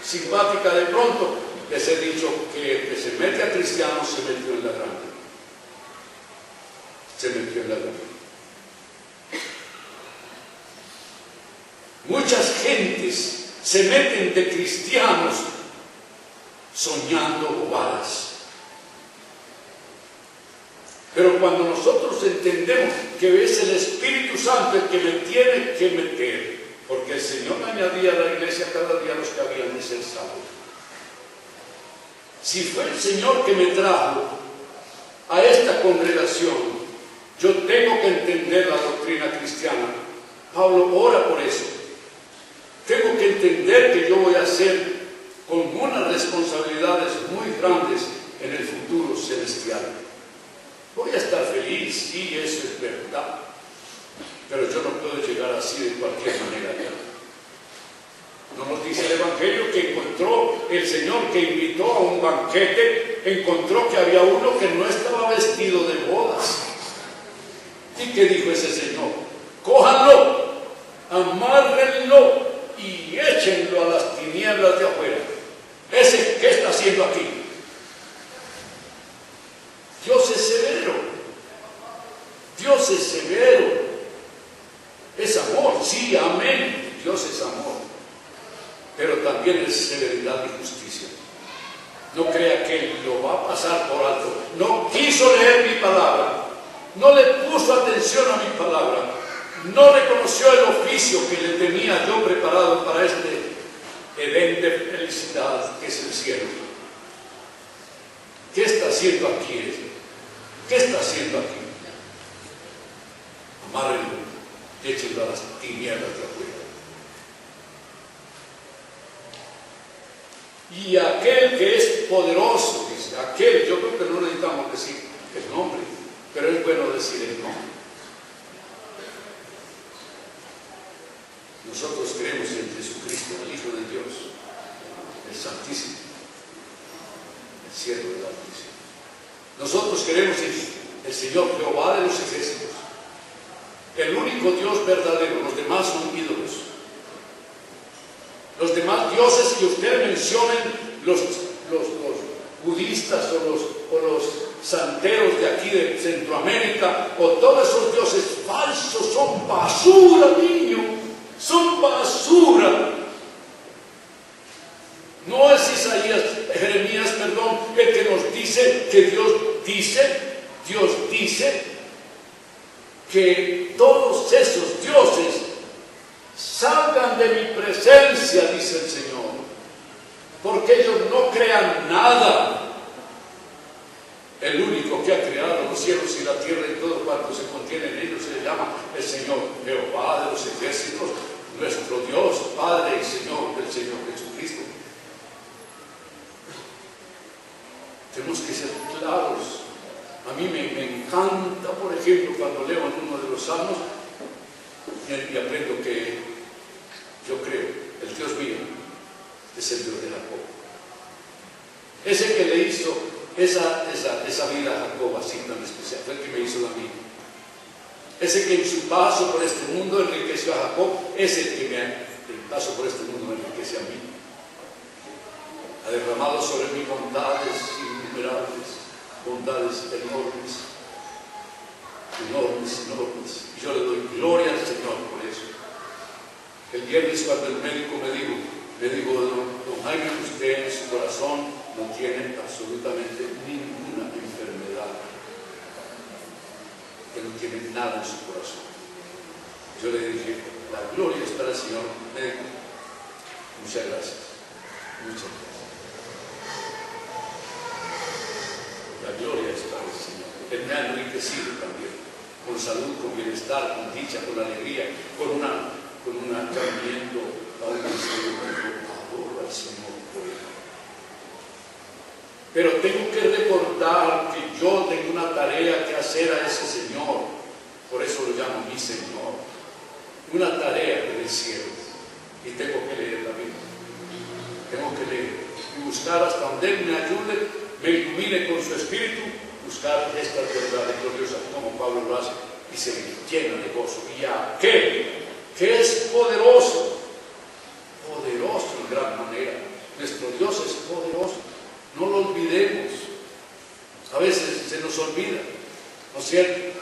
simpática de pronto, les he dicho que el que se mete a cristiano se metió en la grande. Se metió en la grande. Muchas gentes se meten de cristianos soñando bobadas. Pero cuando nosotros entendemos que es el Espíritu Santo el que me tiene que meter, porque el Señor añadía a la iglesia cada día los que habían de ser salvos. Si fue el Señor que me trajo a esta congregación, yo tengo que entender la doctrina cristiana. Pablo ora por eso. Tengo que entender que yo voy a ser con unas responsabilidades muy grandes en el futuro celestial. Voy a estar feliz, sí, eso es verdad, pero yo no puedo llegar así de cualquier manera ya. No nos dice el Evangelio que encontró el Señor que invitó a un banquete, encontró que había uno que no estaba vestido de bodas. ¿Y qué dijo ese Señor? Cójanlo, amárrenlo y échenlo a las tinieblas de afuera. ¿Ese qué está haciendo aquí? Dios es severo. Dios es severo. Es amor, sí, amén. Dios es amor. Pero también es severidad y justicia. No crea que lo va a pasar por alto. No quiso leer mi palabra. No le puso atención a mi palabra. No reconoció el oficio que le tenía yo preparado para este Edén de felicidad que es el cielo. ¿Qué está haciendo aquí? ¿Qué está haciendo aquí? Amárrenlo, échenlo a las tinieblas de afuera. Y aquel que es poderoso, dice, aquel, yo creo que no necesitamos decir el nombre, pero es bueno decir el nombre. Nosotros creemos en Jesucristo, el Hijo de Dios, el Santísimo, el Siervo del Altísimo. Nosotros creemos en el Señor Jehová de los ejércitos, el único Dios verdadero. Los demás son ídolos. Los demás dioses que ustedes mencionen, los budistas o los santeros de aquí de Centroamérica, o todos esos dioses falsos, son basura, niño. Son basura. No es Jeremías, el que nos dice que Dios dice que todos esos dioses salgan de mi presencia, dice el Señor, porque ellos no crean nada. El único que ha creado los cielos y la tierra y todo cuanto se contiene en ellos se llama el Señor Jehová de los ejércitos, nuestro Dios, Padre y Señor del Señor Jesucristo. Tenemos que ser claros. A mí me encanta, por ejemplo, cuando leo en uno de los salmos y aprendo que yo creo, el Dios mío es el Dios de Jacob. Ese que le hizo esa vida a Jacob así tan especial, fue el que me hizo la mía. Ese que en su paso por este mundo enriqueció a Jacob, es el que el paso por este mundo me enriquece a mí. Ha derramado sobre mí bondades innumerables, bondades enormes. Y yo le doy gloria al Señor por eso. El viernes cuando el médico me dijo, don Jaime, usted en su corazón no tiene absolutamente ninguna enfermedad, que no tiene nada en su corazón. Yo le dije, la gloria es para el Señor médico. Muchas gracias. La gloria es para el Señor. Él me ha enriquecido también, con salud, con bienestar, con dicha, con alegría, con un atrevimiento a un ministerio. todo al Señor puedo. Pero tengo que recordar que yo tengo una tarea que hacer a ese Señor. Por eso lo llamo mi Señor. Una tarea del cielo. Y tengo que leer la Biblia. Tengo que leer y buscar hasta donde Él me ayude, me ilumine con su espíritu, buscar estas verdades gloriosas como Pablo lo hace y se llena de gozo. Y aquel que es poderoso, poderoso en gran manera. Nuestro Dios es poderoso. No lo olvidemos. A veces se nos olvida, ¿no es cierto?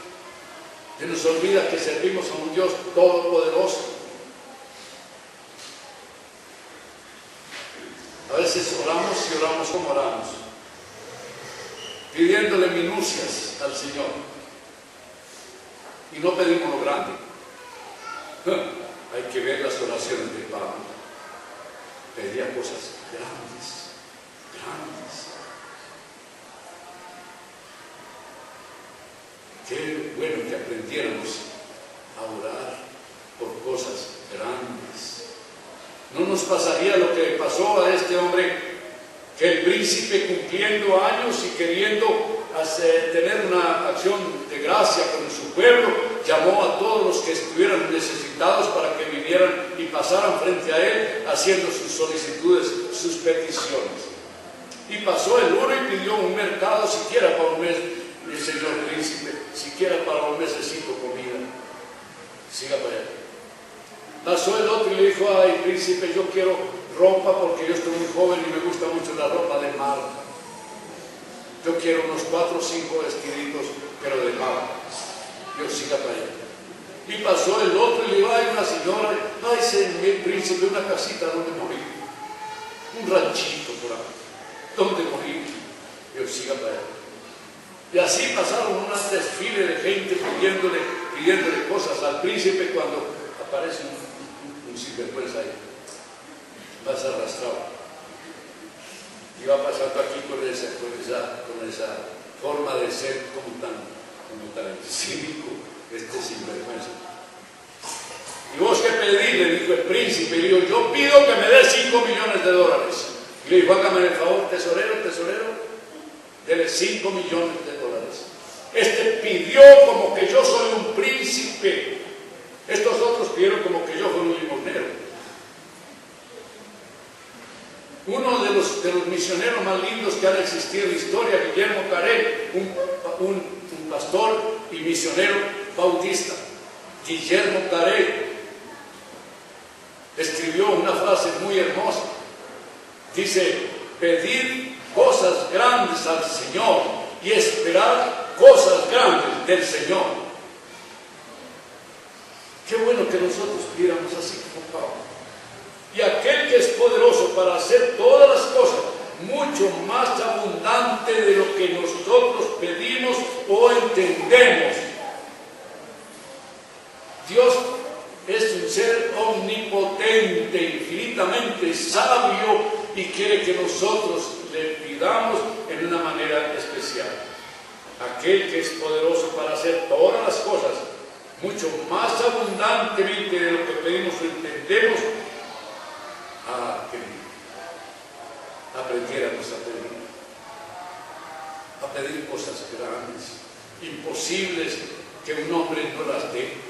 Se nos olvida que servimos a un Dios todopoderoso. A veces oramos y oramos como oramos, pidiéndole minucias al Señor. Y no pedimos lo grande. Hay que ver las oraciones de Pablo. Pedía cosas grandes, grandes. Qué bueno que aprendiéramos a orar por cosas grandes. No nos pasaría lo que le pasó a este hombre, que el príncipe, cumpliendo años y queriendo tener una acción de gracia con su pueblo, llamó a todos los que estuvieran necesitados para que vinieran y pasaran frente a él haciendo sus solicitudes, sus peticiones. Y pasó el uno y pidió un mercado siquiera para un mes. El señor príncipe, siquiera para un mesecito comida. Siga para allá. Pasó el otro y le dijo: ay, príncipe, yo quiero ropa porque yo estoy muy joven y me gusta mucho la ropa de marca. Yo quiero unos 4 o 5 vestiditos, pero de marca. Yo siga para allá. Y pasó el otro y le dijo: ay, una señora, ay, señor príncipe, una casita donde morir. Un ranchito por ahí. ¿Dónde morir? Yo siga para allá. Y así pasaron un desfile de gente pidiéndole cosas al príncipe, cuando aparece un sinvergüenza ahí. Pasa arrastrado. Y va pasando aquí con esa forma de ser como tan cínico, este sinvergüenza. ¿Y vos qué pedís?, le dijo el príncipe. Y le dijo: yo pido que me dé $5 millones. Y le dijo: hágame el favor, tesorero, dele $5 millones. Este pidió como que yo soy un príncipe. Estos otros pidieron como que yo fuera un limosnero. Uno de los misioneros más lindos que han existido en la historia, Guillermo Carey, un pastor y misionero bautista. Guillermo Carey escribió una frase muy hermosa. Dice: pedir cosas grandes al Señor y esperar cosas grandes del Señor. Qué bueno que nosotros pidiéramos así como Pablo. Y aquel que es poderoso para hacer todas las cosas mucho más abundante de lo que nosotros pedimos o entendemos. Dios es un ser omnipotente, infinitamente sabio, y quiere que nosotros le pidamos en una manera especial. Aquel que es poderoso para hacer todas las cosas mucho más abundantemente de lo que pedimos o entendemos, que aprendiéramos a pedir cosas grandes, imposibles, que un hombre no las dé.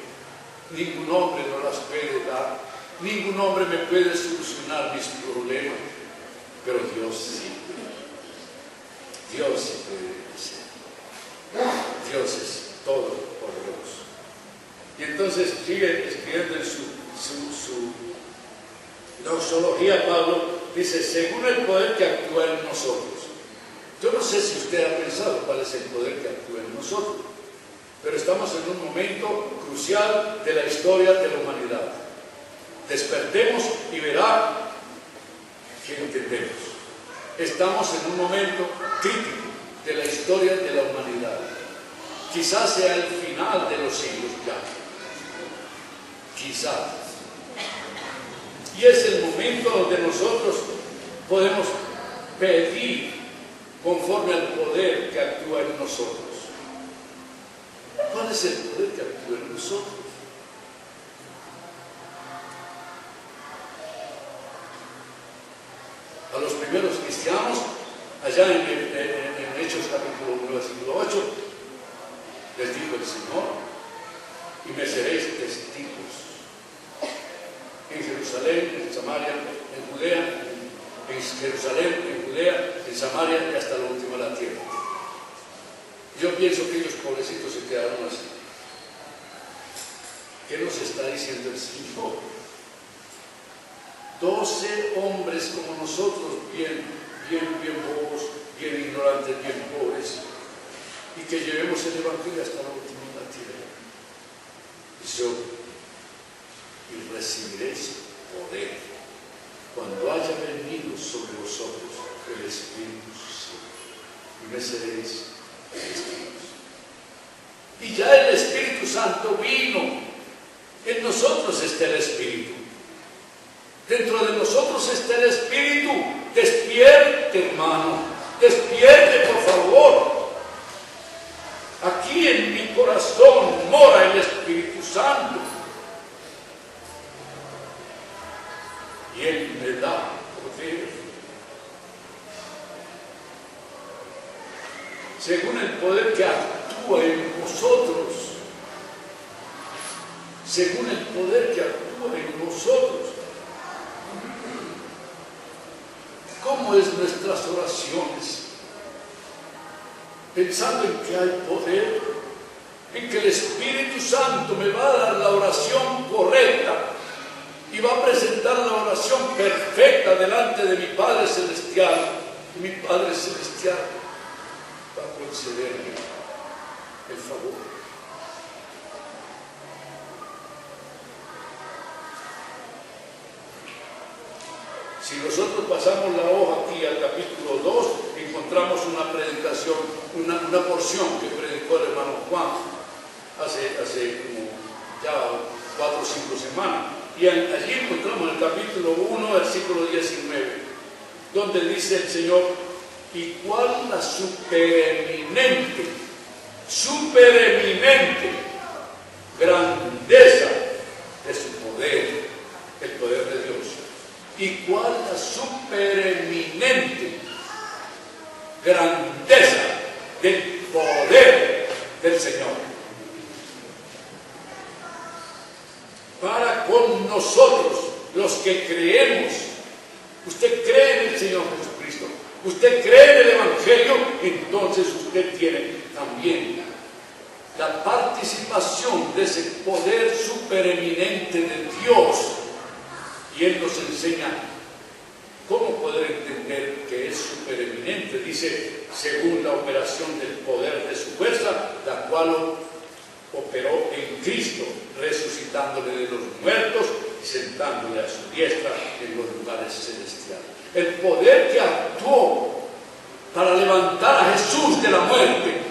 Ningún hombre no las puede dar, ningún hombre me puede solucionar mis problemas, pero Dios sí. Dios sí puede hacer. Dios es todopoderoso. Y entonces sigue escribiendo en su doxología, Pablo dice: según el poder que actúa en nosotros. Yo no sé si usted ha pensado cuál es el poder que actúa en nosotros, pero estamos en un momento crucial de la historia de la humanidad. Despertemos y verá que entendemos. Estamos en un momento crítico de la historia de la humanidad. Quizás sea el final de los siglos ya. Quizás. Y es el momento donde nosotros podemos pedir conforme al poder que actúa en nosotros. ¿Cuál es el poder que actúa en nosotros? allá en Hechos capítulo 1, versículo 8, les dijo el Señor: y me seréis testigos en Jerusalén, en Samaria, en Judea, en Jerusalén, en Judea, en Samaria y hasta lo último de la tierra. Yo pienso que ellos pobrecitos se quedaron así. ¿Qué nos está diciendo el Señor? 12 hombres como nosotros, bien bobos, bien ignorantes, bien pobres, y que llevemos el Evangelio hasta la última de la tierra. Y recibiréis poder cuando haya venido sobre vosotros el Espíritu Santo, y me seréis testigos. Y ya el Espíritu Santo vino. En nosotros está el Espíritu. Dentro de nosotros está el Espíritu. Despierte, hermano. Despierte, por favor. Aquí en mi corazón mora el Espíritu Santo. Y Él me da poder. Según el poder que actúa en vosotros. Según el poder que actúa en nosotros. ¿Cómo es nuestras oraciones? Pensando en que hay poder, en que el Espíritu Santo me va a dar la oración correcta y va a presentar la oración perfecta delante de mi Padre Celestial. Y mi Padre Celestial va a concederme el favor. Si nosotros pasamos la hoja aquí al capítulo 2, encontramos una predicación, una porción que predicó el hermano Juan hace como ya 4 o 5 semanas. Y allí encontramos el capítulo 1, versículo 19, donde dice el Señor: ¿y cuál la supereminente grandeza de su poder, el poder de Dios? ¿Y cuál la supereminente grandeza del poder del Señor para con nosotros, los que creemos? Usted cree en el Señor Jesucristo, usted cree en el Evangelio, entonces usted tiene también la participación de ese poder supereminente de Dios. Y Él nos enseña cómo poder entender que es supereminente. Dice: según la operación del poder de su fuerza, la cual operó en Cristo, resucitándole de los muertos y sentándole a su diestra en los lugares celestiales. El poder que actuó para levantar a Jesús de la muerte,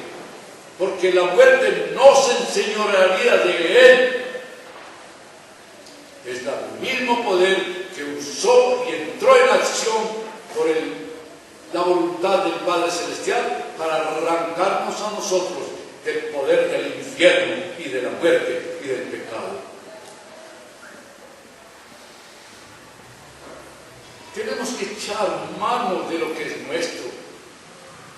porque la muerte no se enseñorearía de Él. Es el mismo poder que usó y entró en acción por la voluntad del Padre Celestial para arrancarnos a nosotros del poder del infierno y de la muerte y del pecado. Tenemos que echar mano de lo que es nuestro.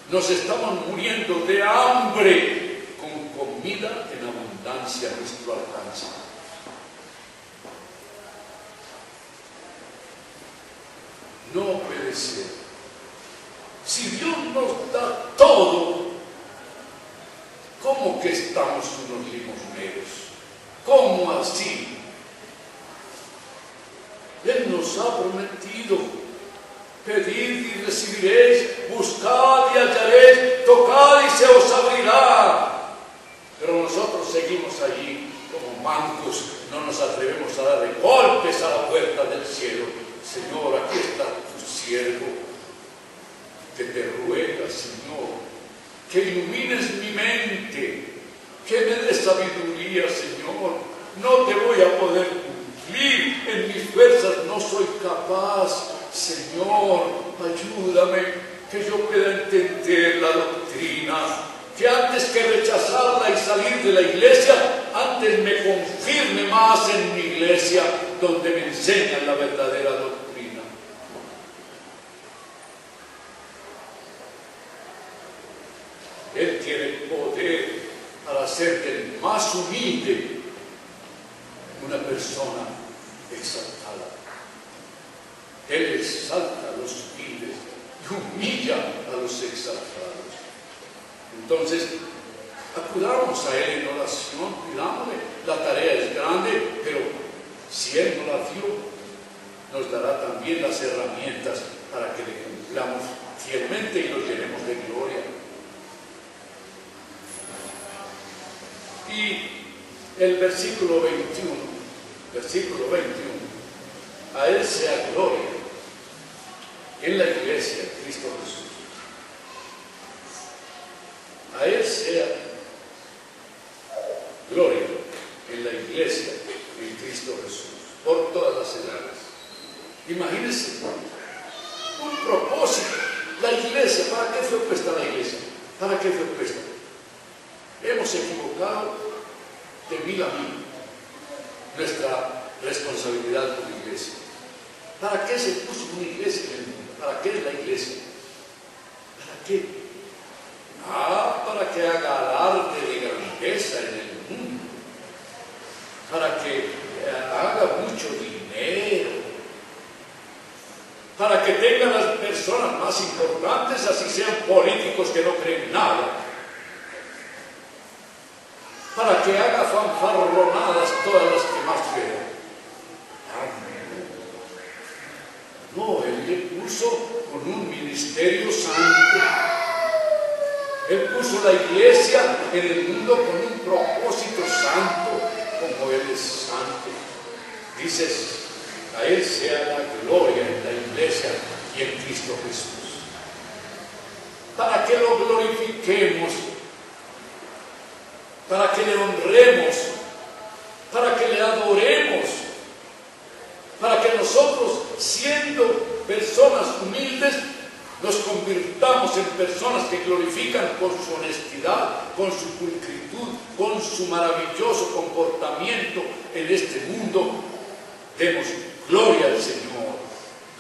Nos estamos muriendo de hambre con comida en abundancia a nuestro alcance. No puede ser. Si Dios nos da todo, ¿cómo que estamos unos limosneros? ¿Cómo así? Él nos ha prometido: pedid y recibiréis, buscad y hallaréis, tocad y se os abrirá. Pero nosotros seguimos allí como mancos, no nos atrevemos a darle golpes a la puerta del cielo. Señor, aquí está tu siervo, que te ruega, Señor, que ilumines mi mente, que me des sabiduría, Señor. No te voy a poder cumplir, en mis fuerzas no soy capaz. Señor, ayúdame, que yo pueda entender la doctrina, que antes que rechazarla y salir de la iglesia, antes me confirme más en mi iglesia, donde me enseñan la verdadera doctrina. hacer del más humilde una persona exaltada. Él exalta a los humildes y humilla a los exaltados. Entonces, acudamos a Él en oración, pidámosle. La tarea es grande, pero si Él nos la dio, nos dará también las herramientas para que le cumplamos fielmente y nos llenemos de gloria. Y el versículo 21, a Él sea gloria en la iglesia de Cristo Jesús. A Él sea gloria en la iglesia en Cristo Jesús, por todas las edades. Imagínense, un propósito. La iglesia, ¿para qué fue puesta la iglesia? ¿Para qué fue puesta? Hemos equivocado de mil a mil nuestra responsabilidad como iglesia. ¿Para qué se puso una iglesia en el mundo? ¿Para qué es la iglesia? ¿Para qué? Para que haga alarde de grandeza en el mundo, para que haga mucho dinero, para que tengan las personas más importantes, así sean políticos que no creen nada, para que haga fanfarronadas todas las que más vean. No, Él le puso con un ministerio santo. Él puso la iglesia en el mundo con un propósito santo, como Él es santo. Dices, a Él sea la gloria en la iglesia y en Cristo Jesús. Para que lo glorifiquemos, para que le honremos, para que le adoremos, para que nosotros, siendo personas humildes, nos convirtamos en personas que glorifican con su honestidad, con su pulcritud, con su maravilloso comportamiento en este mundo. Demos gloria al Señor,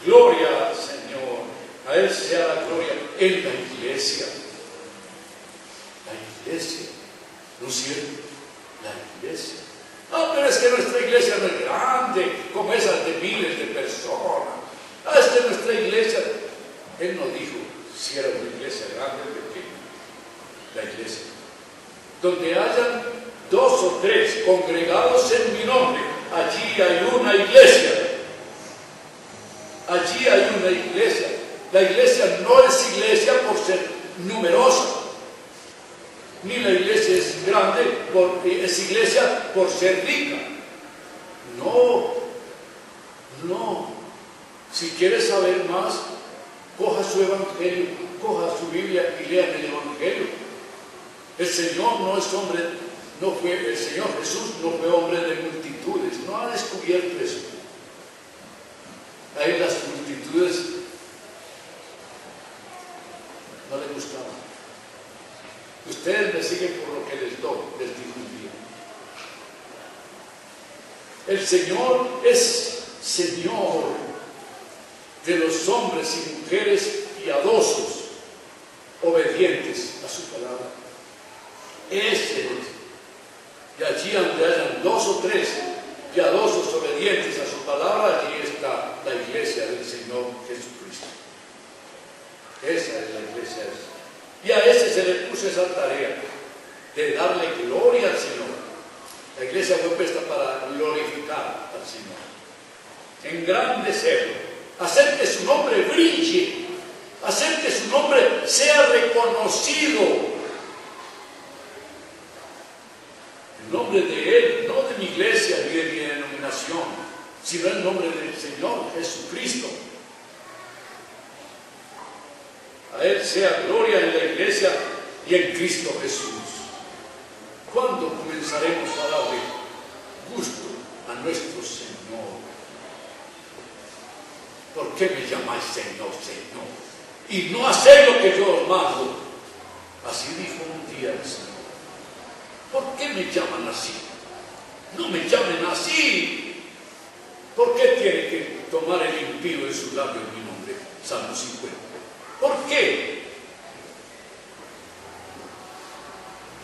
gloria al Señor. A Él sea la gloria en la iglesia. La iglesia, ¿no es cierto? La iglesia. Pero es que nuestra iglesia no es grande, como esas de miles de personas. Es que nuestra iglesia... Él no dijo si era una iglesia grande o pequeña. La iglesia, donde hayan 2 o 3 congregados en mi nombre, allí hay una iglesia. Allí hay una iglesia. La iglesia no es iglesia por ser numerosa, ni la iglesia es grande, es iglesia por ser rica. No. Si quieres saber más, coja su evangelio, coja su Biblia y lea el evangelio. El Señor no es hombre, el Señor Jesús no fue hombre de multitudes, no ha descubierto eso. A Él las multitudes no le gustaban. Ustedes me siguen por lo que les doy, les dijo un día. El Señor es Señor de los hombres y mujeres piadosos, obedientes a su palabra. Ese es. Y allí donde hayan 2 o 3 piadosos, obedientes a su palabra, allí está la iglesia del Señor Jesucristo. Esa es la iglesia. Y a ese se le puso esa tarea de darle gloria al Señor. La iglesia fue puesta para glorificar al Señor, engrandecerlo, hacer que su nombre brille, hacer que su nombre sea reconocido. El nombre de Él, no de mi iglesia ni de mi denominación, sino el nombre del Señor Jesucristo. A Él sea gloria en la iglesia y en Cristo Jesús. ¿Cuándo comenzaremos a darle gusto a nuestro Señor? ¿Por qué me llamáis Señor, Señor? Y no hacéis lo que yo os mando. Así dijo un día el Señor. ¿Por qué me llaman así? No me llamen así. ¿Por qué tiene que tomar el impío en sus labios mi nombre? Salmo 50. ¿Por qué?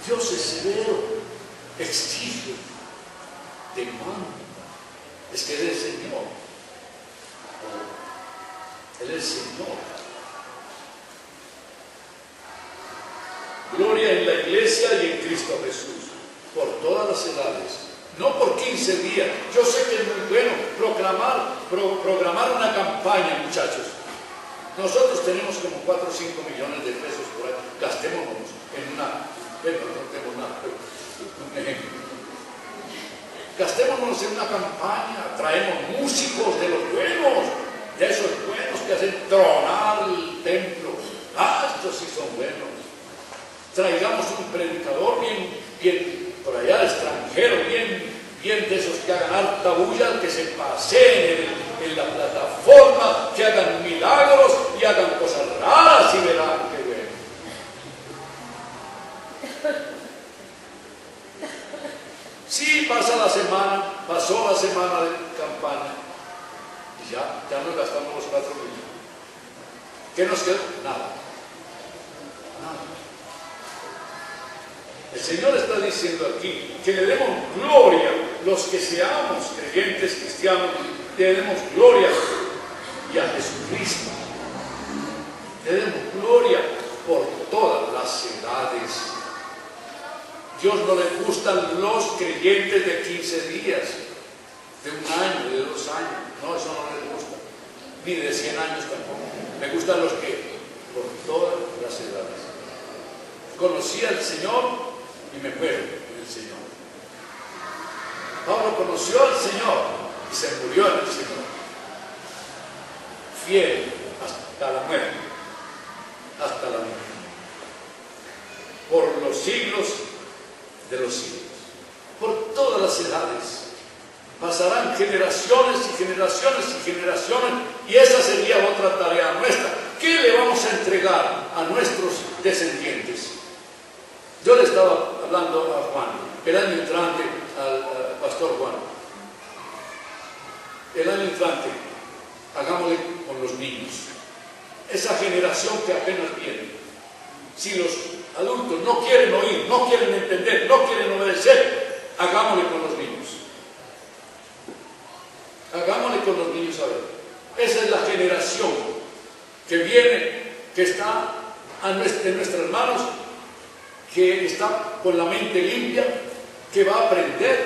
Dios es severo. exige, demanda. Es que Él es el Señor. Él es el Señor. Gloria en la iglesia y en Cristo Jesús, por todas las edades. No por 15 días. Yo sé que es muy bueno programar una campaña, muchachos. Nosotros tenemos como 4 o 5 millones de pesos por ahí. Gastémonos en una... no tengo nada, pero un ejemplo. Gastémonos en una campaña. Traemos músicos de los buenos, de esos buenos que hacen tronar el templo. Estos sí son buenos. Traigamos un predicador bien por allá extranjero, bien de esos que hagan harta bulla, que se paseen en la plataforma, que hagan milagros y hagan cosas raras y verán qué bueno. Sí, pasó la semana de campaña y ya nos gastamos los 4 millones. ¿Qué nos queda? Nada. El Señor está diciendo aquí que le demos gloria, los que seamos creyentes cristianos, le demos gloria y a Jesucristo. Le demos gloria por todas las edades. Dios no le gustan los creyentes de 15 días, de 1 año, de 2 años. No, eso no le gusta. Ni de 100 años tampoco. Me gustan los que por todas las edades. Conocí al Señor y me muero en el Señor. Pablo conoció al Señor y se murió en el Señor. Fiel hasta la muerte. Hasta la muerte. Por los siglos de los siglos. Por todas las edades. Pasarán generaciones y generaciones y generaciones, y esa sería otra tarea nuestra. ¿Qué le vamos a entregar a nuestros descendientes? Yo le estaba hablando a Juan, el año entrante, al pastor Juan. El año entrante, hagámosle con los niños. Esa generación que apenas viene. Si los adultos no quieren oír, no quieren entender, no quieren obedecer, hagámosle con los niños. Hagámosle con los niños a ver. Esa es la generación que viene, que está en nuestras manos, que está con la mente limpia, que va a aprender,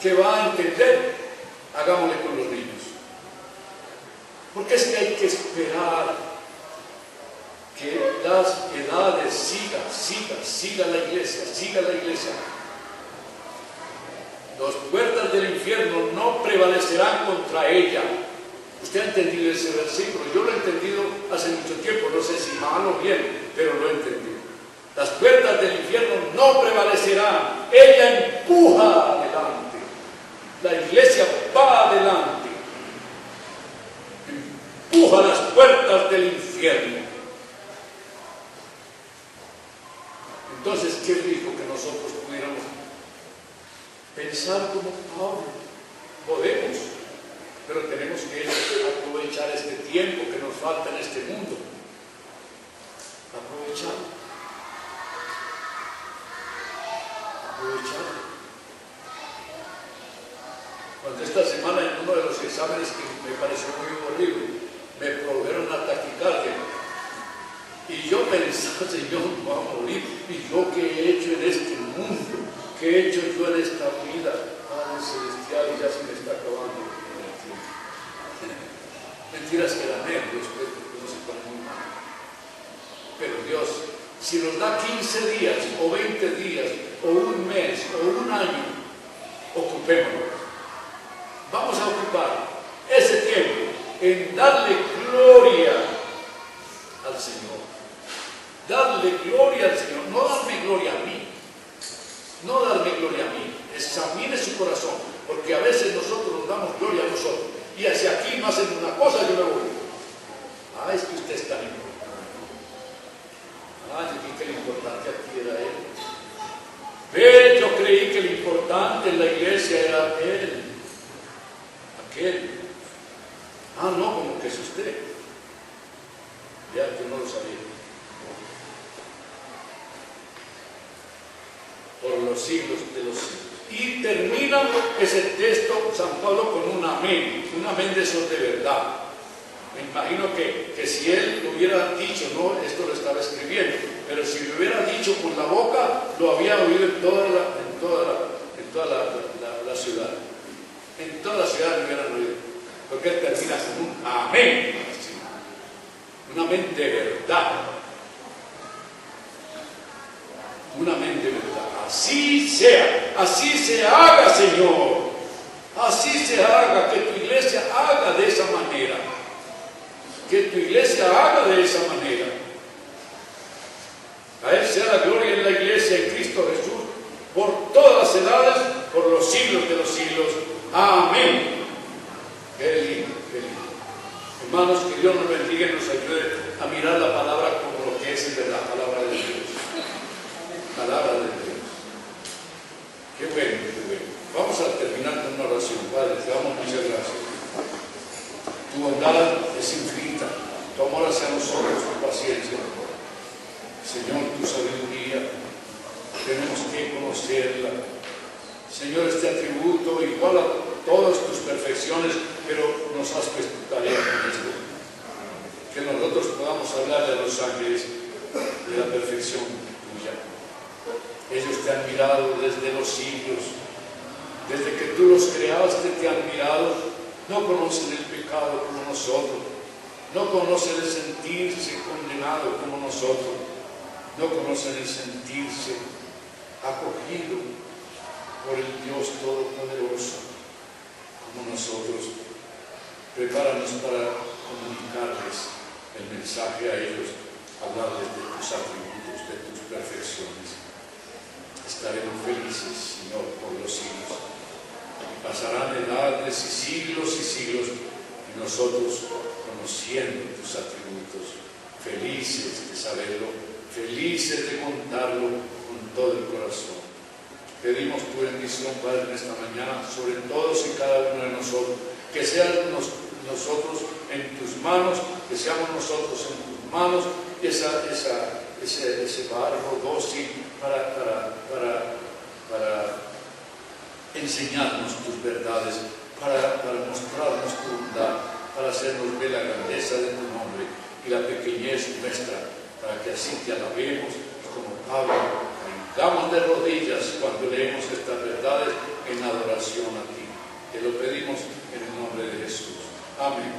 que va a entender. Hagámosle con los niños. Porque es que hay que esperar que las edades siga la iglesia. Las puertas del infierno no prevalecerán contra ella. Usted ha entendido ese versículo. Yo lo he entendido hace mucho tiempo, no sé si mal o bien, pero lo he entendido. Las puertas del infierno no prevalecerán. Ella empuja adelante. La iglesia va adelante. Empuja las puertas del infierno. Entonces, ¿qué dijo que nosotros pudiéramos pensar como Pablo? Podemos, pero tenemos que aprovechar este tiempo que nos falta en este mundo. Aprovechar. Cuando esta semana en uno de los exámenes que me pareció muy horrible, me produjeron una taquicardia. Y yo pensaba, Señor, me voy a morir. ¿Y yo qué he hecho en este mundo? ¿Qué he hecho yo en esta vida? Padre Celestial, y ya se me está acabando el tiempo. Mentiras que da nervios, pues, porque uno se pone muy mal. Pero Dios, si nos da 15 días, o 20 días, o un mes, o un año, ocupémonos. Vamos a ocupar ese tiempo en darle gloria al Señor. Darle gloria al Señor, no darme gloria a mí. No darme gloria a mí. Examine su corazón, porque a veces nosotros nos damos gloria a nosotros. Y hacia aquí no hacen una cosa, yo me voy. Es que usted es tan importante. Yo creí que lo importante aquí era Él. Yo creí que lo importante en la iglesia era Él. Aquel. No, como que es usted. Ya que no lo sabía. Por los siglos de los siglos. Y termina ese texto San Pablo con un amén de esos de verdad. Me imagino que si él lo hubiera dicho, no, esto lo estaba escribiendo, pero si lo hubiera dicho con la boca, lo había oído en toda la ciudad. En toda la ciudad lo hubieran oído. Porque él termina con un amén. Un amén de verdad. Un amén de verdad. Así sea, así se haga, Señor. Así se haga, que tu iglesia haga de esa manera. Que tu iglesia haga de esa manera. A Él sea la gloria en la iglesia en Cristo Jesús, por todas las edades, por los siglos de los siglos. Amén. Qué lindo, qué lindo. Hermanos, que Dios nos bendiga y nos ayude a mirar la palabra como lo que es de la palabra de Dios. Palabra de Dios. Qué bueno, qué bueno. Vamos a terminar con una oración. Padre, te damos muchas gracias. Tu bondad es infinita, tu amor hacia nosotros, tu paciencia. Señor, tu sabiduría, tenemos que conocerla. Señor, este atributo igual a todas tus perfecciones, pero nos has puesto tarea con esto. Que nosotros podamos hablar de los ángeles, de la perfección tuya. Ellos te han mirado desde los siglos, desde que tú los creaste te han mirado. No conocen el pecado como nosotros, no conocen el sentirse condenado como nosotros, no conocen el sentirse acogido por el Dios Todopoderoso como nosotros. Prepáranos para comunicarles el mensaje a ellos, hablarles de tus atributos, de tus perfecciones. Estaremos felices, Señor, por los siglos. Pasarán edades y siglos, y nosotros conociendo tus atributos, felices de saberlo, felices de contarlo con todo el corazón. Pedimos tu bendición, Padre, en esta mañana sobre todos y cada uno de nosotros, que sean nosotros en tus manos, que seamos nosotros en tus manos, ese barro dócil para enseñarnos tus verdades, para mostrarnos tu bondad, para hacernos ver la grandeza de tu nombre y la pequeñez nuestra, para que así te alabemos como Pablo, caigamos de rodillas cuando leemos estas verdades en adoración a ti. Te lo pedimos en el nombre de Jesús. Amén.